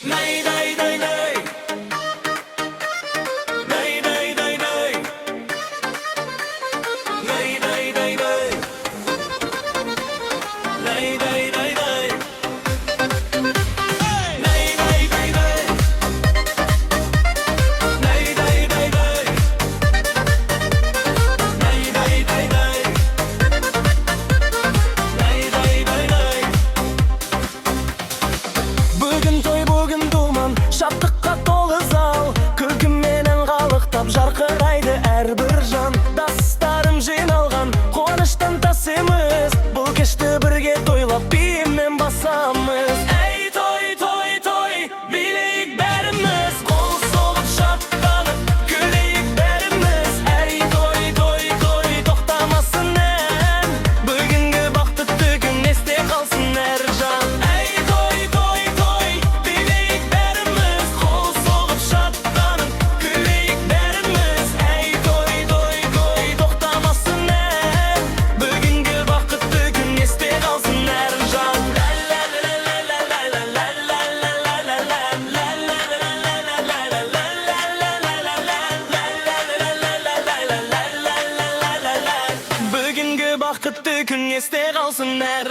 Nay day day day. Nay day day day. Nay day day day. Nay day day day. Nay day day day. Nay day day day. Nay day day day. Nay day day day. Bugün toy bugün duman, шаттыққа толы зал, күлкіменен қалықтап жарқырайды әрбір жан. Дастарым жиналған, қуаныштан тасымыз, бұл кешті бірге тойлап биімен басамыз. Әй той той той, билейік бәріміз, қол соғып шаттанып күлейік бәріміз. Әй той той той, тоқтамасын ән, бүгінгі бақытты күн есте қалсын әр жан. Әй той той той, билейік бәріміз, қол соғып шаттанып күлейік бәріміз. Әй той той той, тоқтамасын ән, бүгінгі бақытты күн есте қалсын әр жан. Бүгінгі бақытты күн есте қалсын әр